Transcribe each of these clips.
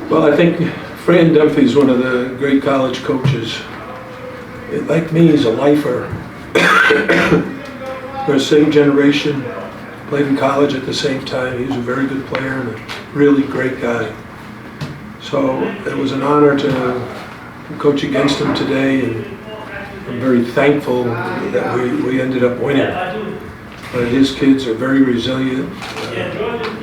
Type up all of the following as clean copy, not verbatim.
Well, I think Fran Dunphy is one of the great college coaches. Like me, he's a lifer. We're the same generation, played in college at the same time. He was a very good player and a really great guy. So it was an honor to coach against him today, and I'm very thankful that we ended up winning. But his kids are very resilient.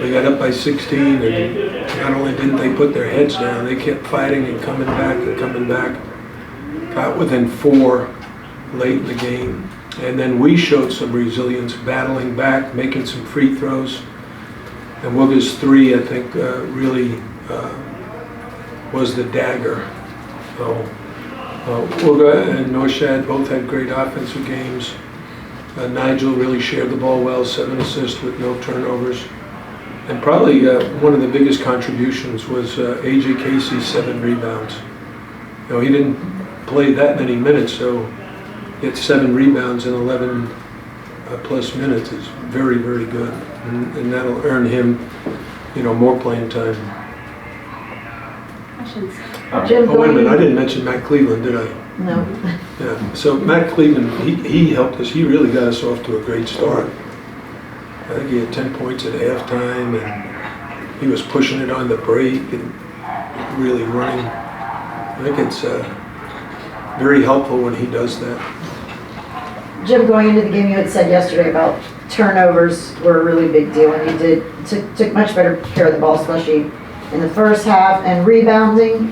We got up by 16, and not only didn't they put their heads down, they kept fighting and coming back and coming back. Got within 4 late in the game. And then we showed some resilience, battling back, making some free throws. And Wooga's 3, I think, really was the dagger. So, Wooga and Norchad both had great offensive games. Nigel really shared the ball well, 7 assists with no turnovers. And probably one of the biggest contributions was A.J. Casey's 7 rebounds. You know, he didn't play that many minutes, so he had 7 rebounds in 11 plus minutes. It's very, very good. And that'll earn him, you know, more playing time. Jim, oh, wait a minute, I didn't mention Matt Cleveland, did I? No. Yeah, so Matt Cleveland, he helped us. He really got us off to a great start. I think he had 10 points at halftime, and he was pushing it on the break and really running. I think it's very helpful when he does that. Jim, going into the game, you had said yesterday about turnovers were a really big deal, and you took much better care of the ball, especially in the first half, and rebounding.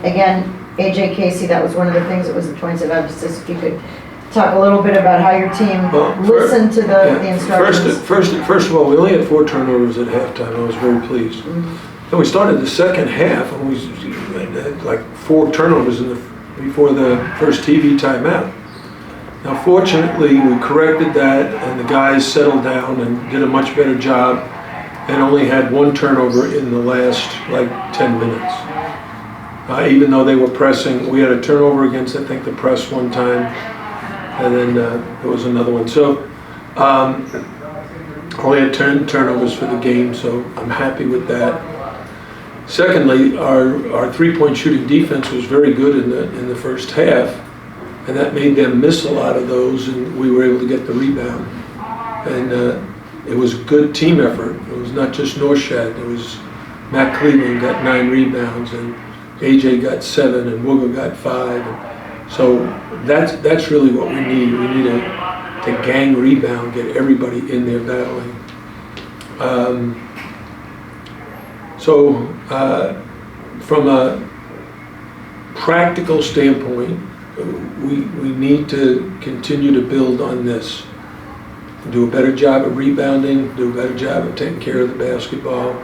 Again, A.J. Casey, that was one of the things that was the points of emphasis. If you could talk a little bit about how your team listened to the instructions. First of all, we only had 4 turnovers at halftime. I was very pleased. Then we started the second half, and we had like 4 turnovers before the first TV timeout. Now, fortunately, we corrected that, and the guys settled down and did a much better job, and only had 1 turnover in the last like 10 minutes. Even though they were pressing, we had a turnover against, I think, the press one time, and then there was another one. So only had 10 turnovers for the game, so I'm happy with that. Secondly, our three-point shooting defense was very good in the first half, and that made them miss a lot of those, and we were able to get the rebound. And it was a good team effort. It was not just Norchad. It was Matt Cleveland got 9 rebounds, and A.J. got 7, and Wooga got 5. So that's really what we need. We need to gang rebound, get everybody in there battling. From a practical standpoint, we need to continue to build on this. Do a better job of rebounding, do a better job of taking care of the basketball,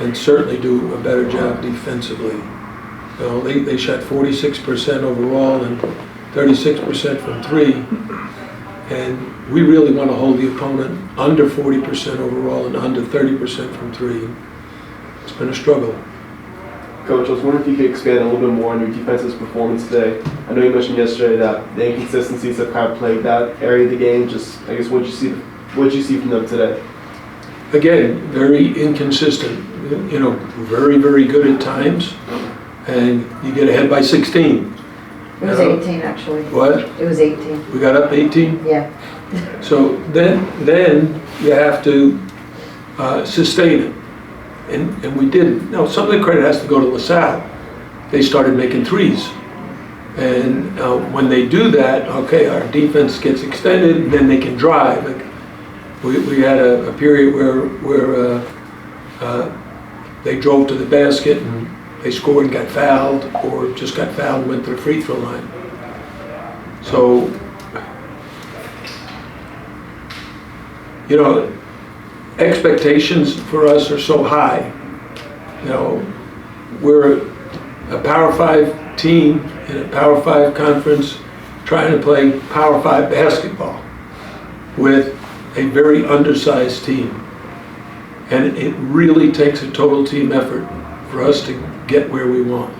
and certainly do a better job defensively. You know, they shot 46% overall and 36% from 3, and we really want to hold the opponent under 40% overall and under 30% from 3. It's been a struggle. Coach, I was wondering if you could expand a little bit more on your defensive performance today. I know you mentioned yesterday that the inconsistencies have kind of plagued that area of the game. Just, I guess, what did you see from them today? Again, very inconsistent. You know, very, very good at times, and you get ahead by 16. It was 18, actually. What? It was 18. We got up 18? Yeah. So then you have to sustain it. And we didn't. Now, some of the credit has to go to La Salle. They started making threes. And when they do that, okay, our defense gets extended, and then they can drive. Like we had a period where they drove to the basket and they scored and got fouled, or just got fouled and went to the free throw line. So, you know, expectations for us are so high. You know, we're a Power 5 team in a Power 5 conference trying to play Power 5 basketball with a very undersized team. And it really takes a total team effort for us to get where we want.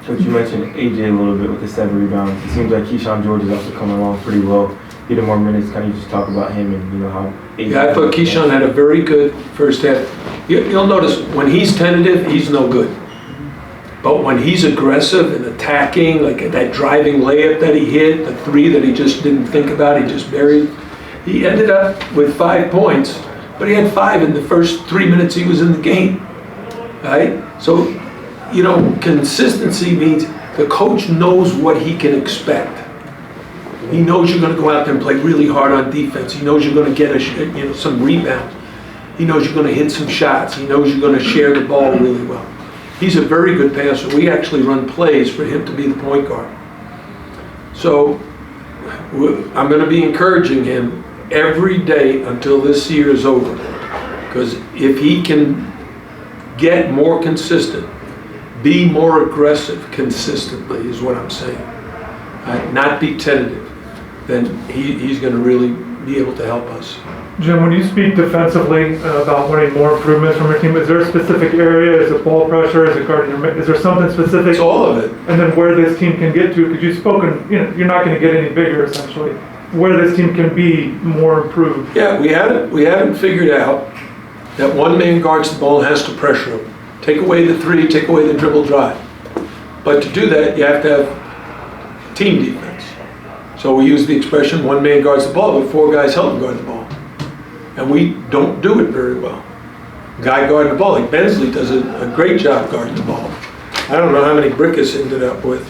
Coach, you mentioned AJ a little bit with the 7 rebounds. It seems like Keyshawn George is also coming along pretty well. Getting more minutes, kind of just talk about him and you know how. Yeah, I thought Keyshawn had a very good first half. You'll notice when he's tentative, he's no good. But when he's aggressive and attacking, like that driving layup that he hit, the three that he just didn't think about, he just buried, he ended up with 5 points, but he had 5 in the first 3 minutes he was in the game, right? So, you know, consistency means the coach knows what he can expect. He knows you're going to go out there and play really hard on defense. He knows you're going to get some rebounds. He knows you're going to hit some shots. He knows you're going to share the ball really well. He's a very good passer. We actually run plays for him to be the point guard. So I'm going to be encouraging him every day until this year is over. Because if he can get more consistent, be more aggressive consistently is what I'm saying. Not be tentative, then he's going to really be able to help us. Jim, when you speak defensively about wanting more improvement from your team, is there a specific area? Is it ball pressure? Is it guarding your? Is there something specific? It's all of it. And then where this team can get to, because you've spoken, you know, you're not going to get any bigger essentially. Where this team can be more improved. Yeah, we haven't figured out that one man guards the ball and has to pressure him. Take away the three, take away the dribble drive. But to do that, you have to have team defense. So we use the expression one man guards the ball, but 4 guys help him guard the ball. And we don't do it very well. Guy guarding the ball, like Bensley does a great job guarding the ball. I don't know how many Brickus ended up with.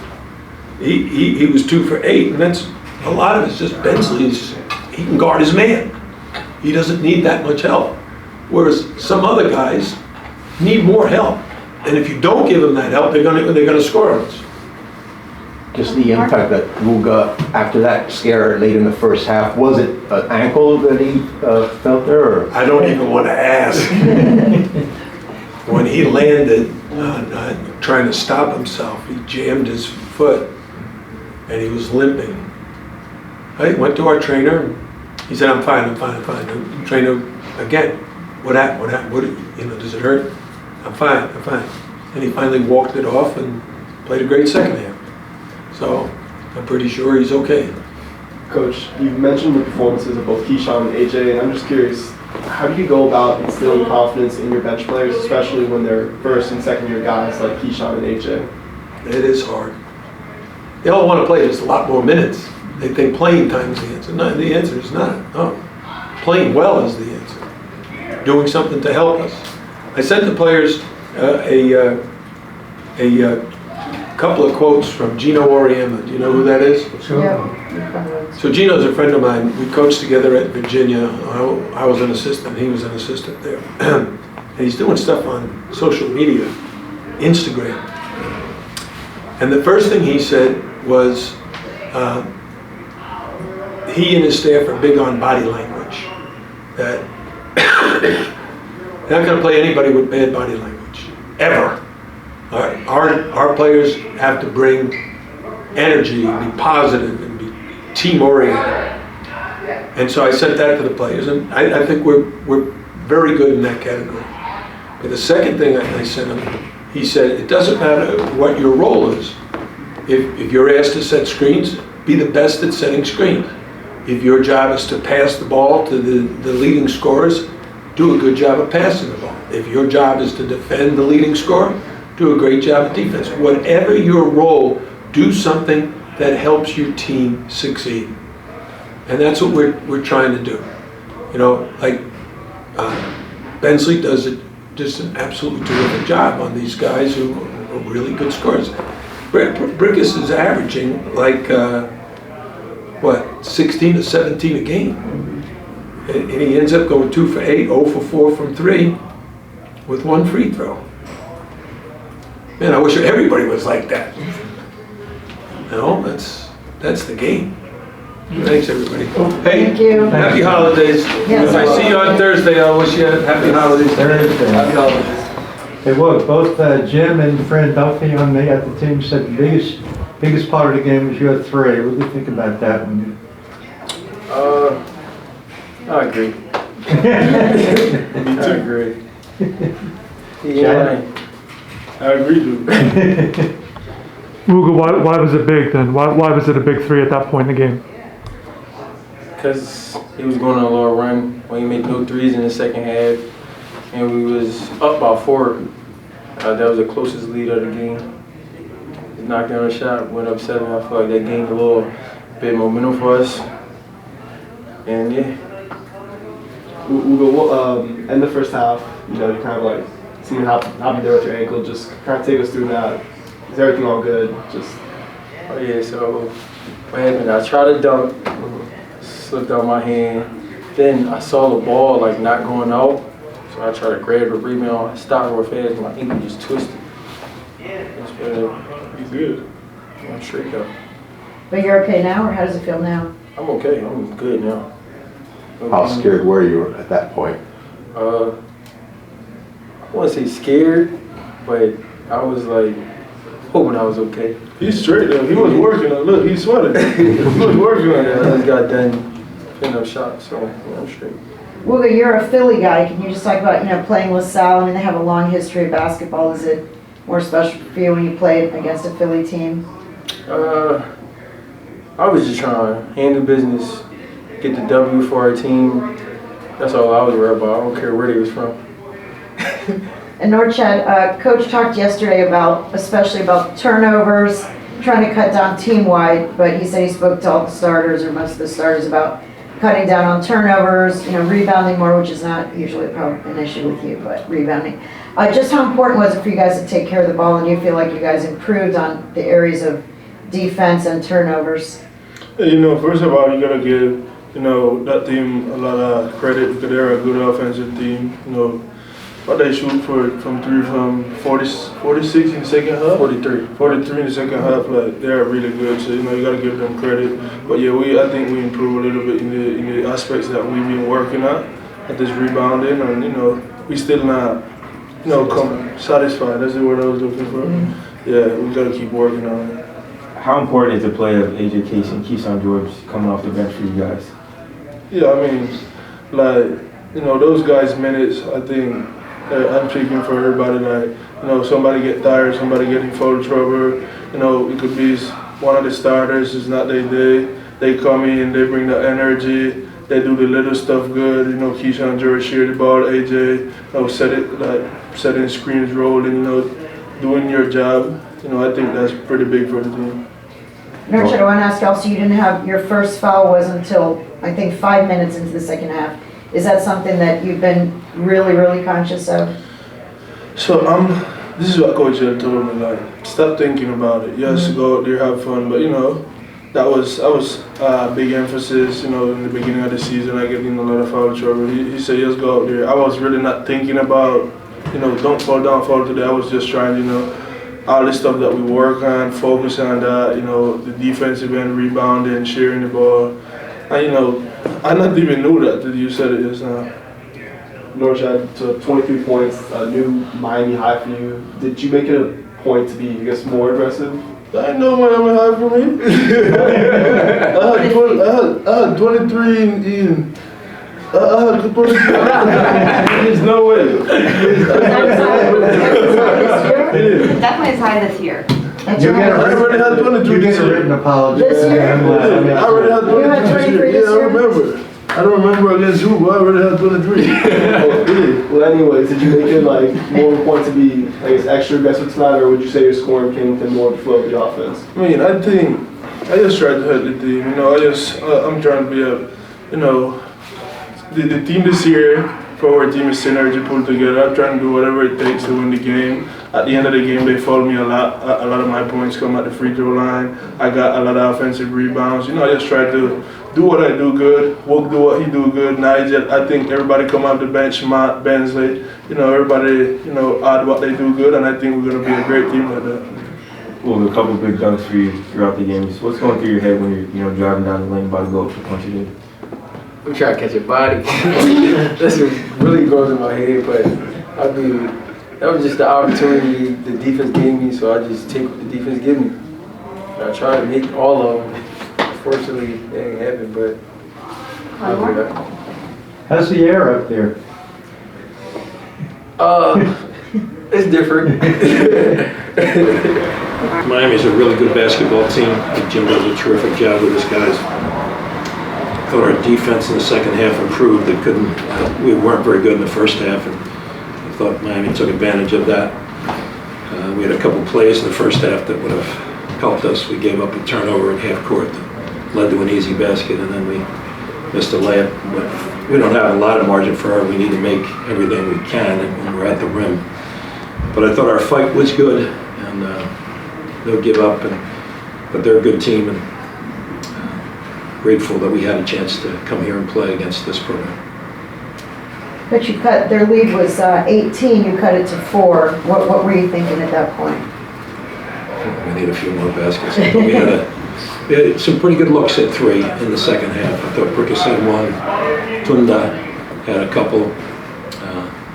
He was 2 for 8, and that's a lot of it's just Bensley's. He can guard his man. He doesn't need that much help. Whereas some other guys need more help, and if you don't give them that help, they're gonna score on us. Just the impact that Wooga, after that scare late in the first half, was it an ankle that he felt there? Or? I don't even want to ask. When he landed trying to stop himself, he jammed his foot and he was limping. I went to our trainer. He said, I'm fine. The trainer, again, what happened? Does it hurt? I'm fine. And he finally walked it off and played a great second half. So I'm pretty sure he's okay. Coach, you've mentioned the performances of both Keyshawn and AJ, and I'm just curious, how do you go about instilling confidence in your bench players, especially when they're first and second year guys like Keyshawn and AJ? It is hard. They all want to play just a lot more minutes. They think playing time is the answer. No, the answer is not. No. Playing well is the answer. Doing something to help us. I sent the players a couple of quotes from Gino Auriemma. Do you know who that is? Sure. Yeah. So Gino's a friend of mine. We coached together at Virginia. I was an assistant. He was an assistant there. And he's doing stuff on social media, Instagram. And the first thing he said was he and his staff are big on body language. That they're not going to play anybody with bad body language, ever. Our players have to bring energy, be positive, and be team-oriented. And so I sent that to the players, and I think we're very good in that category. But the second thing I sent him, he said, it doesn't matter what your role is. If you're asked to set screens, be the best at setting screens. If your job is to pass the ball to the leading scorers, do a good job of passing the ball. If your job is to defend the leading scorer, do a great job of defense. Whatever your role, do something that helps your team succeed. And that's what we're trying to do. You know, like Bensley does just an absolutely terrific job on these guys who are really good scorers. Brickus is averaging like 16 to 17 a game, and he ends up going 2 for 8, 0 for 4 from 3, with 1 free throw. Man, I wish everybody was like that. No, that's the game. Thanks, everybody. Hey, Thank you. happy holidays. Yes. If I see you on Thursday, I wish you happy holidays. Happy holidays. Hey, look, both Jim and Fran Dunphy on at the team said the biggest part of the game was your 3. What do you think about that one? I agree. Me too. I agree. Yeah. I agree with Wooga, why was it big then? Why was it a big 3 at that point in the game? because he was going on a little run when he made no threes in the second half, and we was up by 4. That was the closest lead of the game. knocked down a shot, went up 7. I feel like that gained a little bit of momentum for us. And yeah. Wooga, in the first half, you know, you kind of like seeing how you there with your ankle. Just kind of take us through that. Is everything all good? Just. Oh yeah, so what happened, I tried to dunk, slipped out my hand. Then I saw the ball like not going out, so I tried to grab the rebound. I stopped real fast, and my ankle just twisted. You good? I'm straight though. But you're okay now, or how does it feel now? I'm okay. I'm good now. How scared were you at that point? I wouldn't say scared, but I was like hoping I was okay. He's straight though. He was working on. Look, he's sweating. He was working on I it. just got done picking up shots, so yeah, I'm straight. Wooga, you're a Philly guy. Can you just talk about, playing La Salle? I mean, they have a long history of basketball. Is it more special for you when you play against a Philly team? I was just trying to handle business, get the W for our team. That's all I was worried about. I don't care where they was from. And Norchad, Coach talked yesterday especially about turnovers, trying to cut down team-wide, but he said he spoke to all the starters, or most of the starters, about cutting down on turnovers, rebounding more, which is not usually an issue with you, but rebounding. Just how important was it for you guys to take care of the ball, and do you feel like you guys improved on the areas of defense and turnovers? First of all, you gotta give that team a lot of credit because they're a good offensive team. But they shoot from 3 from 46 in the second half. 43 in the second half. Like they're really good. So you gotta give them credit. But yeah, I think we improved a little bit in the aspects that we've been working at this rebounding, and we still not satisfied. That's the word I was looking for. Yeah, we gotta keep working on it. How important is the play of AJ Case and Keyshawn George coming off the bench for you guys? Yeah, I mean, those guys' minutes, I think, I'm speaking for everybody, somebody get tired, somebody get in foul trouble, it could be one of the starters, it's not their day. They come in, they bring the energy, they do the little stuff good, Keyshawn George share the ball, AJ, setting screens, rolling, doing your job. I think that's pretty big for the team. Norchad, I want to ask you also, you didn't have, your first foul was until, I think, 5 minutes into the second half. Is that something that you've been really, really conscious of? So this is what Coach had told me, stop thinking about it. Yes, go out there, have fun, but that was a big emphasis, in the beginning of the season. I get in a lot of foul trouble. He said, just go out there. I was really not thinking about, don't fall down, fall today. I was just trying, all the stuff that we work on, focus on that, the defensive end, rebounding, sharing the ball. And, I not even knew that till you said it just now. Norchad, to 23 points, a new Miami high for you. Did you make it a point to be, more aggressive? I know Miami high for me. I had 23 in there's no way. Definitely as high this year. I already had 23 You this get a written year. apology. This year? I already had 23 You had 23 this year. this Yeah, I year? remember. I don't remember against who, but I already had 23. Well, anyways, did you make it more of a point to be, extra aggressive tonight, or would you say your scoring came within more of the flow of the offense? I mean, I think I just tried to help the team. I'm trying to be the team this year, for our team is synergy pulled together. I'm trying to do whatever it takes to win the game. At the end of the game, they fouled me a lot. A lot of my points come at the free throw line. I got a lot of offensive rebounds. I just tried to do what I do good. Wook do what he do good. Nigel, I think everybody come off the bench. Matt, Bensley, everybody, add what they do good, and I think we're gonna be a great team like that. Well, a couple big dunks for you throughout the games. What's going through your head when you're driving down the lane by the goal to punch it in? We try to catch a body. That's what really goes in my head, but I mean, that was just the opportunity the defense gave me, so I just take what the defense gave me. I try to make all of them. Unfortunately, it didn't happen, but I'll do that. How's the air up there? It's different. Miami's a really good basketball team. Jim does a terrific job with his guys. I thought our defense in the second half improved. We weren't very good in the first half, and I thought Miami took advantage of that. We had a couple plays in the first half that would have helped us. We gave up a turnover at half court that led to an easy basket, and then we missed a layup. But we don't have a lot of margin for error. We need to make everything we can, and when we're at the rim. But I thought our fight was good, and they'll give up. But they're a good team, and grateful that we had a chance to come here and play against this program. But you cut, their lead was 18, you cut it to 4. What were you thinking at that point? We need a few more baskets. But we had some pretty good looks at 3 in the second half. I thought Brickus had one, Tunda had a couple.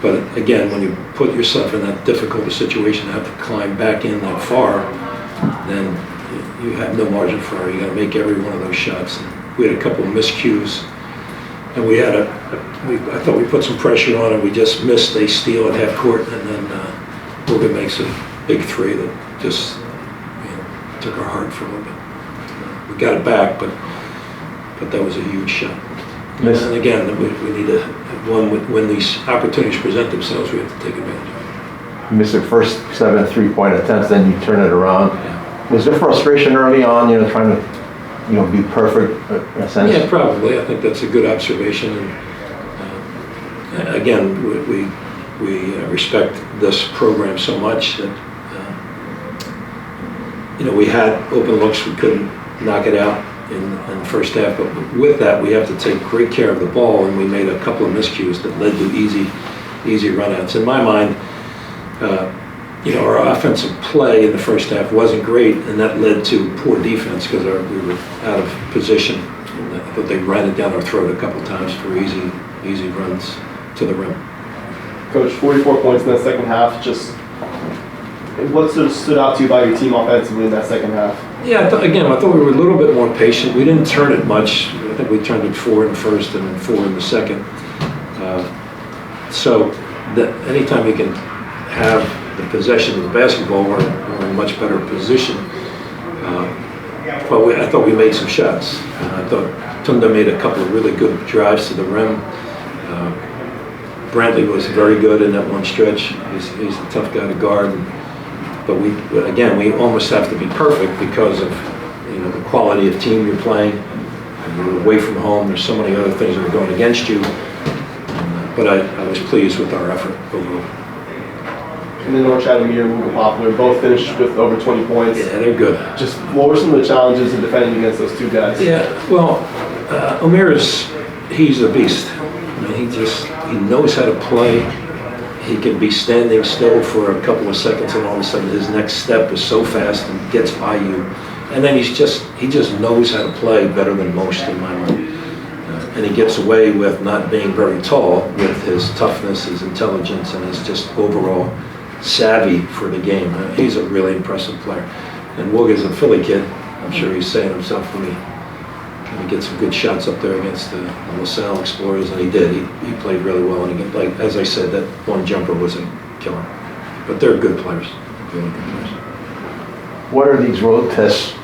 But again, when you put yourself in that difficult a situation, to have to climb back in that far, then you have no margin for error. You got to make every one of those shots. And we had a couple of miscues, and we had I thought we put some pressure on it. We just missed a steal at half court, and then Wooga makes a big 3 that just took our heart for a little bit. We got it back, but that was a huge shot. And again, we need to, when these opportunities present themselves, we have to take advantage of it. You missed your first 7 3-point attempts, then you turn it around. Yeah. Was there frustration early on, trying to, be perfect in a sense? Yeah, probably. I think that's a good observation. And again, we respect this program so much that we had open looks, we couldn't knock it out in the first half. But with that, we have to take great care of the ball, and we made a couple of miscues that led to easy runouts. In my mind, our offensive play in the first half wasn't great, and that led to poor defense because we were out of position. And I thought they ran it down our throat a couple times for easy runs to the rim. Coach, 44 points in that second half. Just what sort of stood out to you by your team offensively in that second half? Yeah, I thought we were a little bit more patient. We didn't turn it much. I think we turned it 4 in the first and then 4 in the second. So that anytime you can have the possession of the basketball, we're in a much better position. But I thought we made some shots. I thought Tunda made a couple of really good drives to the rim. Brantley was very good in that one stretch. He's a tough guy to guard. But we almost have to be perfect because of the quality of team you're playing. You're away from home. There's so many other things that are going against you. But I was pleased with our effort overall. And then Norchad Omier and Wooga Poplar both finished with over 20 points. Yeah, they're good. Just what were some of the challenges in defending against those two guys? Yeah, well, Omier he's a beast. I mean, he knows how to play. He can be standing still for a couple of seconds, and all of a sudden his next step is so fast and gets by you. And then he just knows how to play better than most in my mind. And he gets away with not being very tall with his toughness, his intelligence, and his just overall savvy for the game. He's a really impressive player. And Wooga's a Philly kid. I'm sure he's saying himself when he get some good shots up there against the La Salle Explorers, and he did. He played really well, and again, like as I said, that one jumper was a killer. But they're good players, really good players. What are these road tests,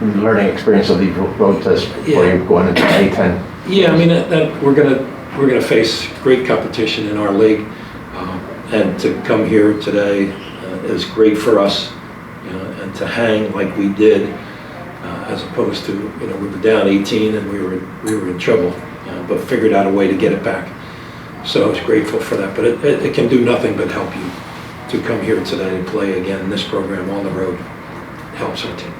learning experience of these road tests for you going into A10? Yeah, I mean that we're gonna face great competition in our league, and to come here today is great for us, and to hang like we did. As opposed to, we were down 18 and we were in trouble, but figured out a way to get it back. So I was grateful for that, but it can do nothing but help you to come here today and play again in this program on the road. It helps our team.